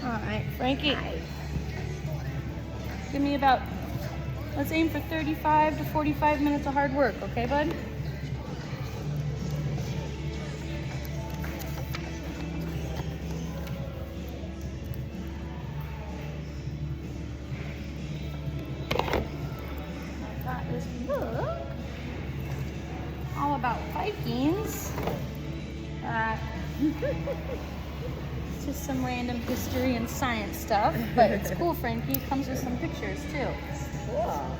All right, Frankie. Give me about, let's aim for 35 to 45 minutes of hard work, okay, bud? That is book all about Vikings. It's just some random history and science stuff, but it's cool, Frankie. It comes with some pictures too. Cool.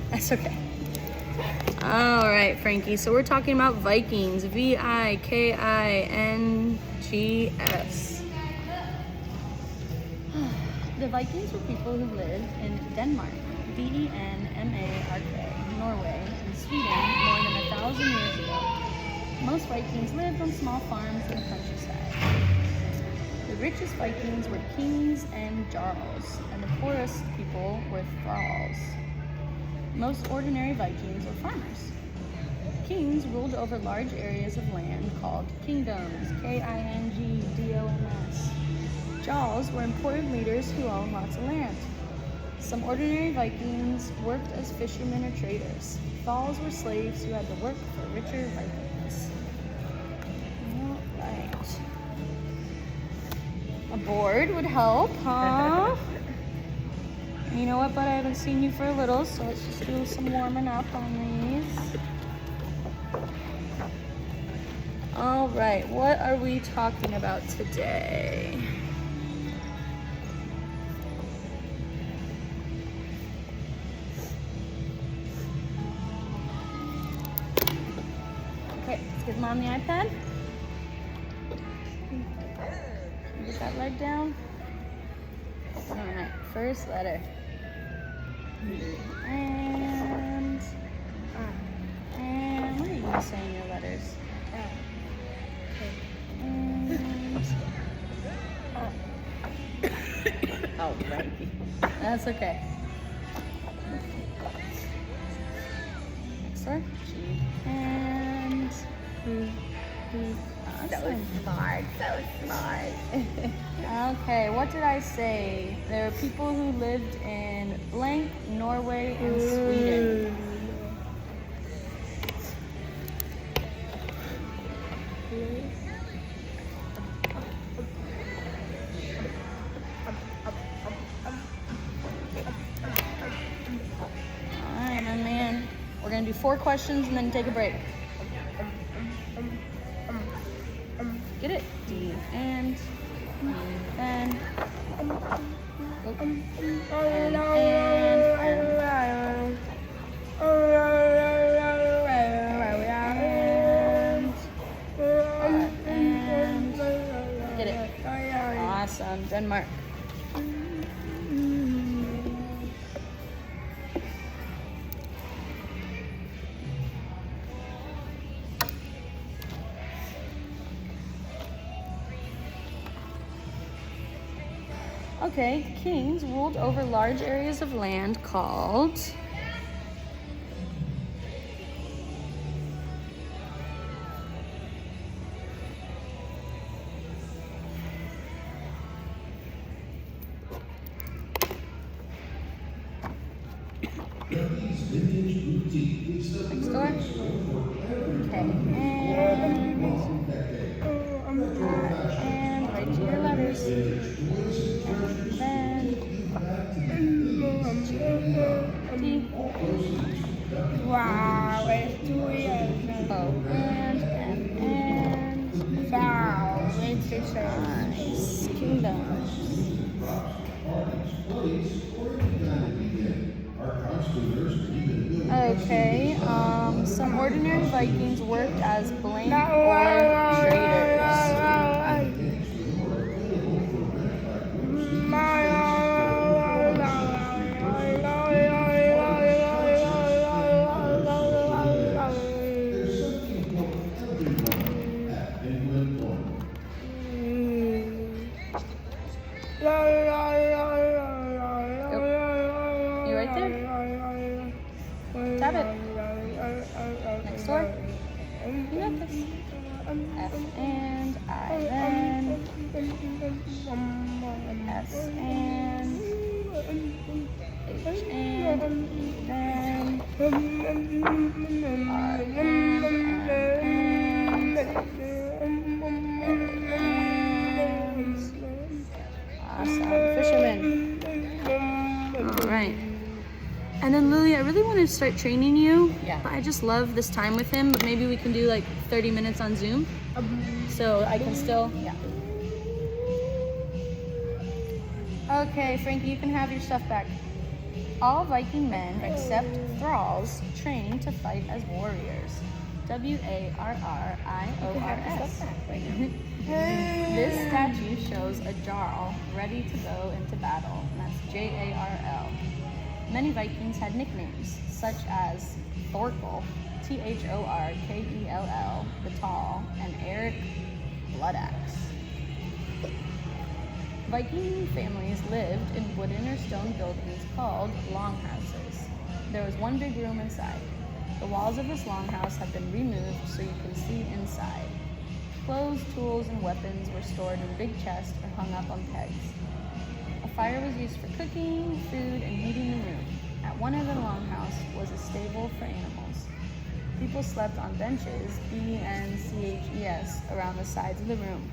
That's okay. All right, Frankie. So we're talking about Vikings. Vikings. The Vikings were people who lived in Denmark, Denmark, Norway, and Sweden more than 1,000 years ago. Most Vikings lived on small farms in the countryside. The richest Vikings were kings and jarls, and the poorest people were thralls. Most ordinary Vikings were farmers. Kings ruled over large areas of land called kingdoms, Kingdoms. Jarls were important leaders who owned lots of land. Some ordinary Vikings worked as fishermen or traders. Thralls were slaves who had to work for richer Vikings. All right. A board would help, huh? You know what, bud? I haven't seen you for a little, so let's just do some warming up on these. All right, what are we talking about today? Okay, let's give Mom the iPad. Get that leg down. All right, first letter. And what are you gonna say in your letters? Oh, Frankie. That's okay. Next word. G. And That was smart. That was smart. okay, what did I say? There are people who lived in blank, Norway, and Sweden. Alright, my man. We're gonna do 4 questions and then take a break. Get it? D and then get it. Awesome. Denmark. Okay, kings ruled over large areas of land called next door. Okay, and write your letters. Then T. Wow, it's 2 years. O and Wow, it's 6 years. nice. Kingdoms. Okay, some ordinary Vikings worked as blank or traders. You right there? Tap it. Next door. You got this. F and I then. S and H and E then. R and awesome. Fisherman. All right. And then Lily, I really want to start training you. Yeah. But I just love this time with him. But maybe we can do like 30 minutes on Zoom. So I can still. Yeah. Okay, Frankie, you can have your stuff back. All Viking men except thralls trained to fight as warriors. Warriors. This statue shows a jarl ready to go into battle, and that's Jarl. Many Vikings had nicknames, such as Thorkel, Thorkell, the Tall, and Eric Bloodaxe. Viking families lived in wooden or stone buildings called longhouses. There was one big room inside. The walls of this longhouse have been removed so you can see inside. Clothes, tools, and weapons were stored in big chests or hung up on pegs. A fire was used for cooking, food, and heating the room. At one end of the longhouse was a stable for animals. People slept on benches, benches, around the sides of the room.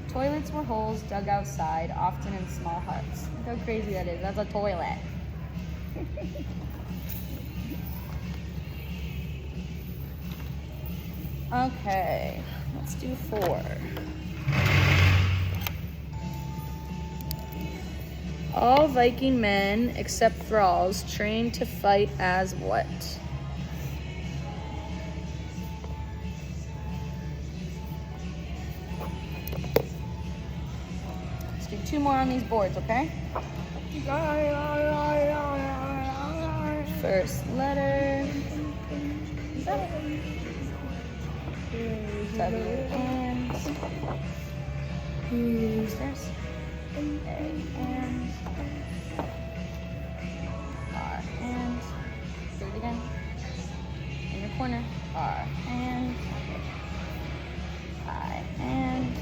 Toilets were holes dug outside, often in small huts. Look how crazy that is. That's a toilet. Okay, let's do 4. All Viking men, except thralls, trained to fight as what? Let's do 2 more on these boards, okay? First letter. W and stairs. A and R and say it again. In your corner. R and I and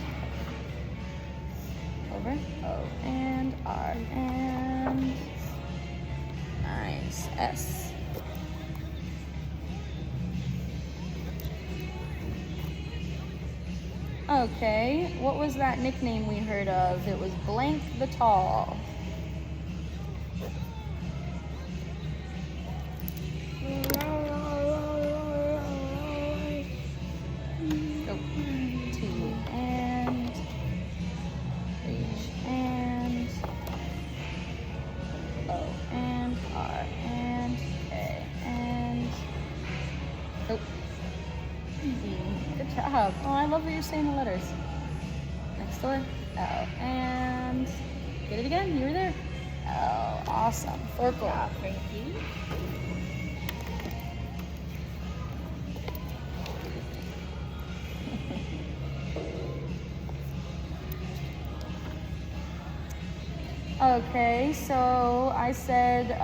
over. O and R and nice. S. Okay, what was that nickname we heard of? It was Blank the Tall. Go. T and H and O and R and A and oh. Good job. Oh, I love that you're saying the letters. Next door. L. And get it again. You were there. Oh, awesome. Thorkel. Thank you. Okay, so I said,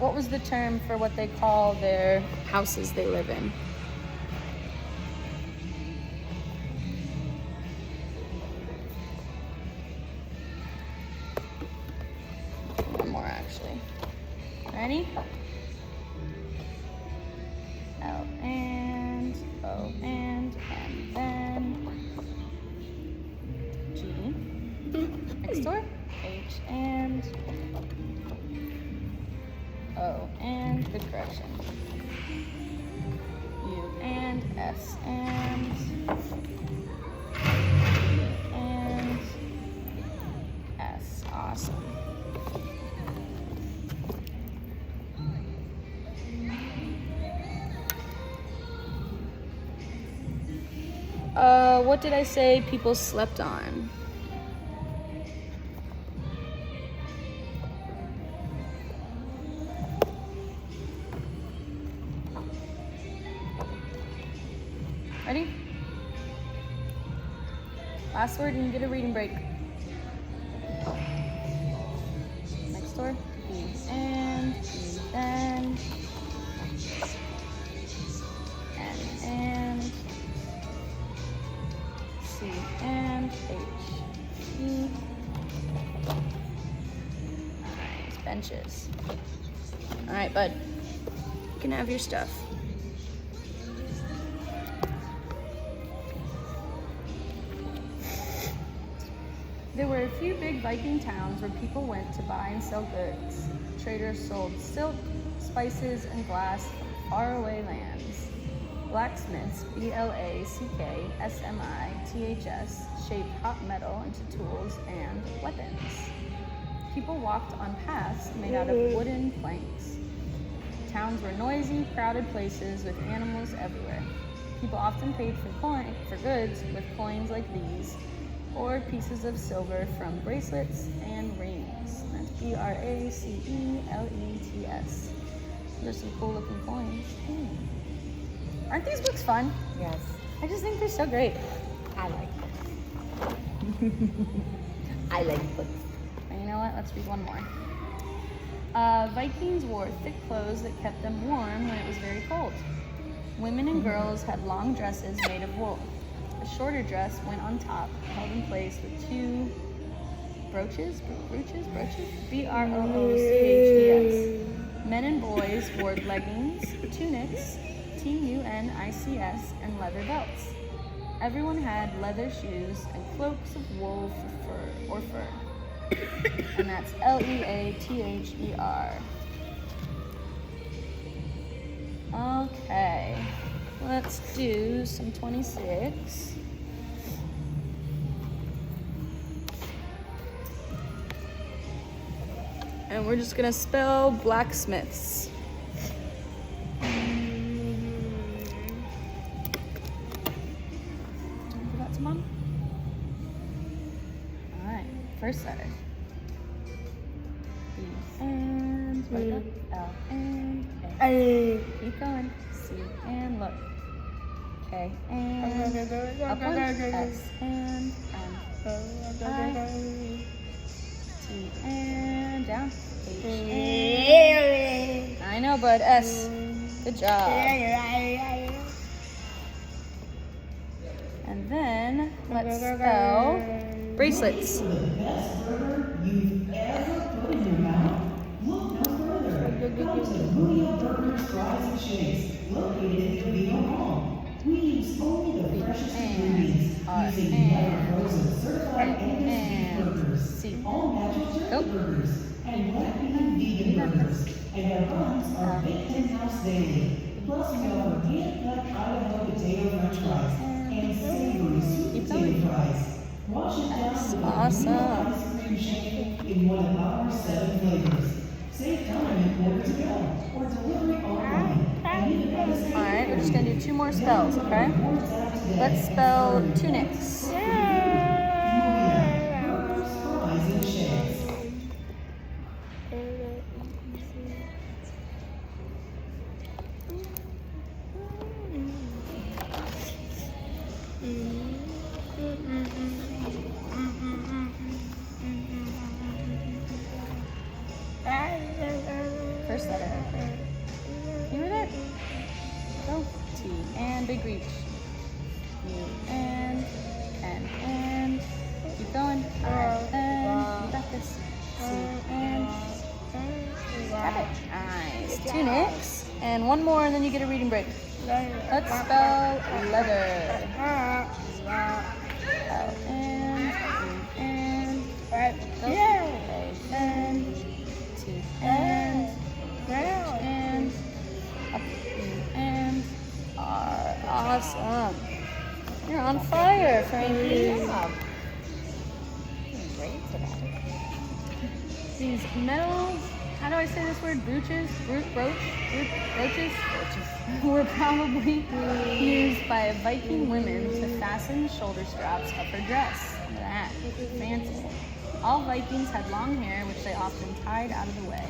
what was the term for what they call their houses they live in? One more, actually. Ready? L and O and then G. Next door. H and O and good correction. U and S and S. Awesome. What did I say people slept on? Ready? Last word and you get a reading break. Next door. B and E then. N and C and H E. Nice benches. All right, bud. You can have your stuff. There were a few big Viking towns where people went to buy and sell goods. Traders sold silk, spices, and glass from faraway lands. Blacksmiths, BLACKSMITHS, shaped hot metal into tools and weapons. People walked on paths made out of wooden planks. Towns were noisy, crowded places with animals everywhere. People often paid for goods with coins like these, or pieces of silver from bracelets and rings. That's BRACELETS. There's some cool looking coins. Aren't these books fun? Yes. I just think they're so great. I like books. I like books. And you know what? Let's read one more. Vikings wore thick clothes that kept them warm when it was very cold. Women and girls had long dresses made of wool. A shorter dress went on top, held in place with two brooches, BROOCHES. Men and boys wore leggings, tunics, TUNICS, and leather belts. Everyone had leather shoes and cloaks of wool for fur. And that's LEATHER. Okay, let's do some 26. And we're just gonna spell blacksmiths. Give that to Mom. All right, first letter. B and right up, L and A. Keep going. C and look. K and upward. S and M. I. T and down. H and. I know, bud. S. Good job. And then let's spell bracelets. We use only the freshest ingredients using frozen certified and burgers, all natural turkey burgers, and black bean vegan burgers, and our buns are baked in-house daily. Plus, we offer hand-cut Idaho potato french fries and savory sweet potato fries. Wash it down with awesome. a ice cream shake in one of our 7 flavors. Save time and order to go, or delivery online. Alright, we're just going to do 2 more spells, okay? Let's spell tunics. First letter. You were there. Go. T and big reach. U and keep going. I and you got this. C and got it. Nice. Tunics. And one more, and then you get a reading break. Let's spell leather. L and go. A and T and up and R. Awesome. You're on fire, Frankie. Great today. These metal, how do I say this word? Brooches were probably used by Viking women to fasten shoulder straps of her dress. Look at that. Fancy. All Vikings had long hair, which they often tied out of the way.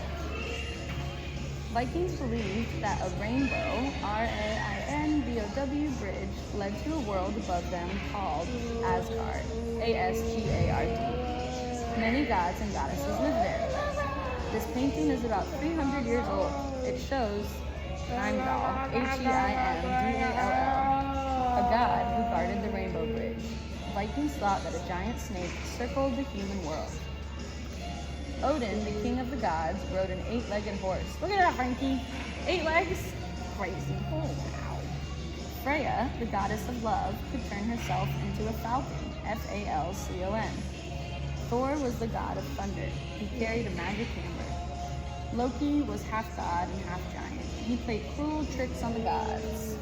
Vikings believed that a rainbow, RAINBOW bridge led to a world above them called Asgard, ASGARD. Many gods and goddesses lived there. This painting is about 300 years old. It shows Heimdall, HEIMDALL, a god who guarded the rainbow bridge. Vikings thought that a giant snake circled the human world. Odin, the king of the gods, rode an 8-legged horse. Look at that, Frankie. 8 legs? Crazy. Oh, wow. Freya, the goddess of love, could turn herself into a falcon. Falcon. Thor was the god of thunder. He carried a magic hammer. Loki was half god and half giant. He played cruel tricks on the gods.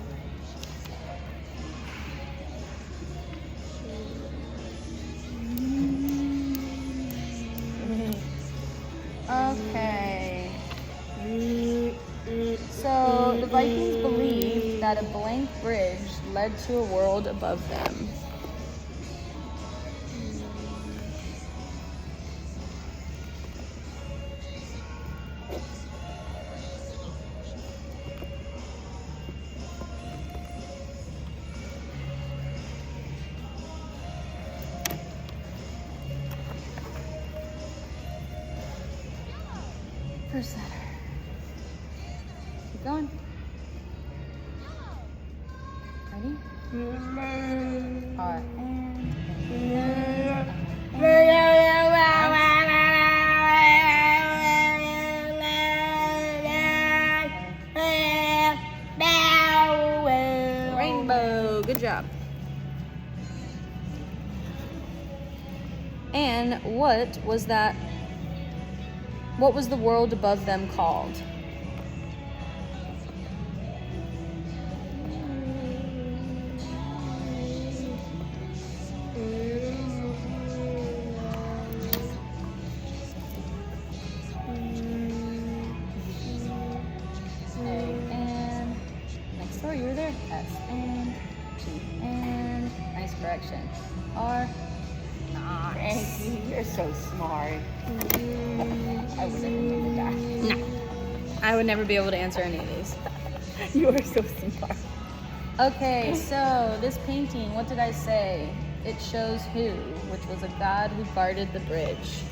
Okay. So the Vikings believed that a blank bridge led to a world above them. First letter. Keep going. Ready? R and rainbow. Good job. And what was that? What was the world above them called? And next door, you were there. S and T and nice correction. R. Frankie, you're so smart. I would never do that. No, I would never be able to answer any of these. You are so smart. Okay, so this painting, what did I say? It shows who, which was a god who guarded the bridge.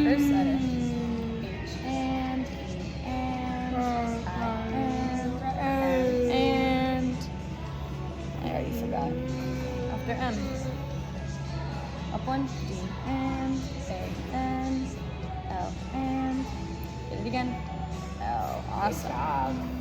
First letter. H and E and I and I already forgot. After M. Up one. D and A and L and get it again. L. Awesome.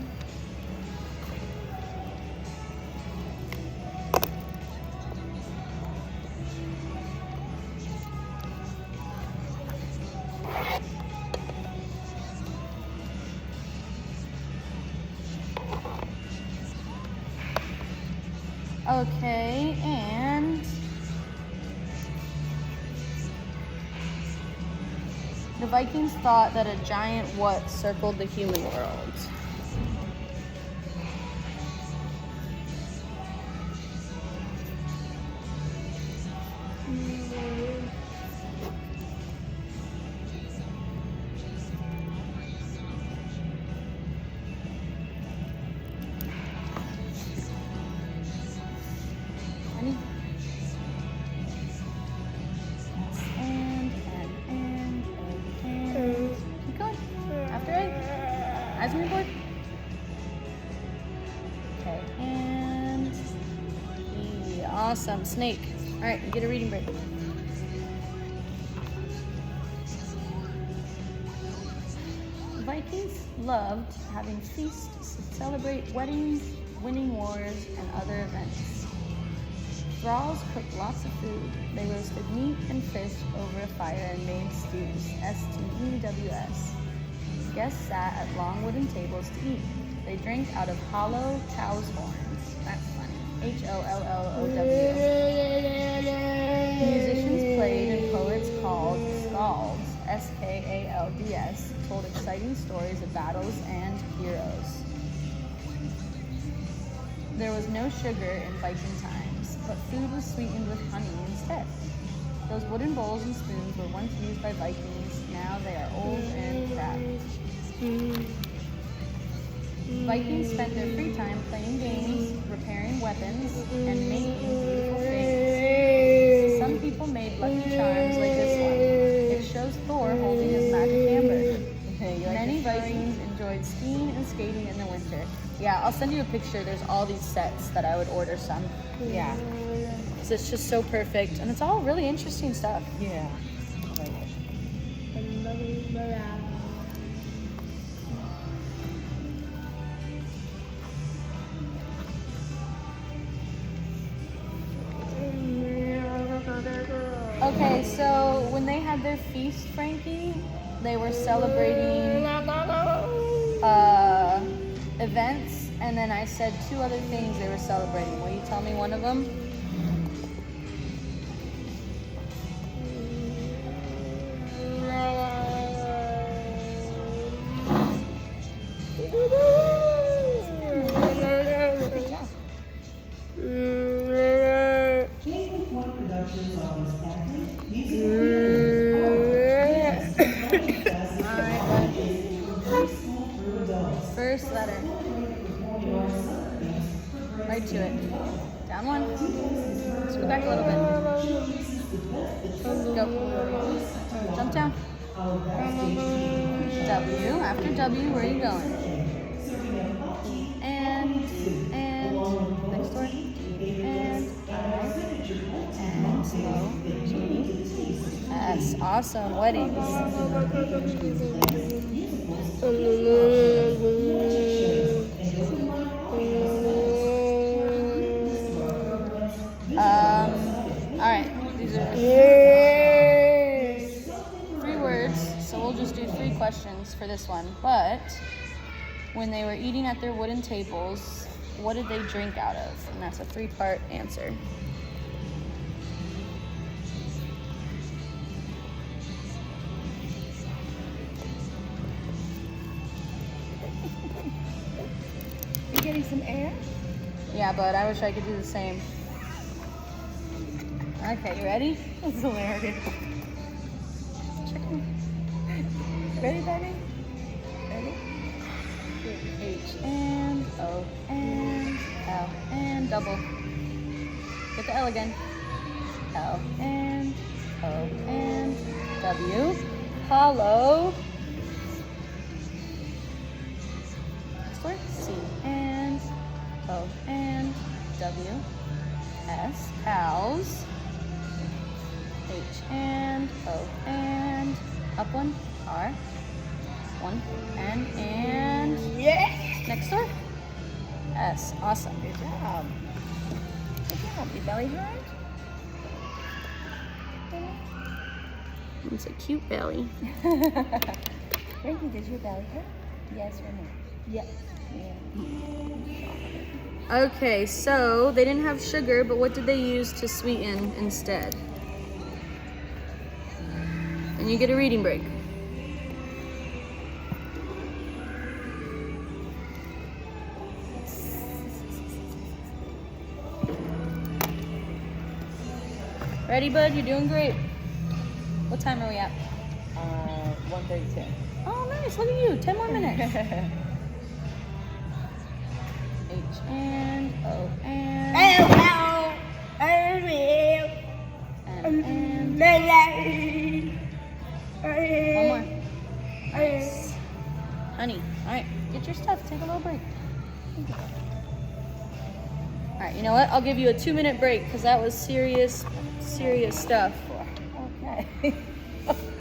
Okay, and the Vikings thought that a giant what circled the human world? Ready? And keep going. After A. Eyes on your board. Okay, and E. Awesome. Snake. All right, you get a reading break. Vikings loved having feasts to celebrate weddings, winning wars, and other events. Thralls cooked lots of food. They roasted meat and fish over a fire and made stews. S-T-E-W-S. Guests sat at long wooden tables to eat. They drank out of hollow cow's horns. That's funny. H-O-L-L-O-W. Musicians played and poets called skalds. S-K-A-L-D-S. Told exciting stories of battles and heroes. There was no sugar in Viking times, but food was sweetened with honey instead. Those wooden bowls and spoons were once used by Vikings. Now they are old and cracked. Vikings spent their free time playing games, repairing weapons, and making beautiful things. Some people made lucky charms like this one. It shows Thor holding his magic hammer. Many Vikings enjoyed skiing and skating in the winter. Yeah, I'll send you a picture. There's all these sets that I would order some. Yeah. So it's just so perfect. And it's all really interesting stuff. Yeah. Okay, so when they had their feast, Frankie, they were celebrating events, and then I said 2 other things they were celebrating. Will you tell me one of them? Gateway Point Productions offers acting, music, preschool for adults. First letter. Right to it. Down one. Scoot back a little bit. Go. Jump down. W. After W, where are you going? And next word. And slow. G. S. Awesome. Weddings. All right. These are 3 words, so we'll just do 3 questions for this one. But when they were eating at their wooden tables, what did they drink out of? And that's a 3-part answer. You getting some air? Yeah, but I wish I could do the same. Okay, you ready? That's hilarious. Ready, baby? Ready? H and O and L and double. Get the L again. L and O and W. Hollow. Next word. C and O and W. S. Cows. H and O and up one. R. 1 and Yeah. next word. S. Awesome. Good job. Good job. Your belly hard? It's a cute belly. Frankie, did your belly hurt? Yes or no? Yes. Yeah. Okay, so they didn't have sugar, but what did they use to sweeten instead? And you get a reading break. Ready, bud? You're doing great. What time are we at? 1:32. Oh, nice. Look at you. 10 more minutes. H and O and and one more. Nice. Honey. All right. Get your stuff. Take a little break. All right. You know what? I'll give you a 2-minute break because that was serious stuff. Okay.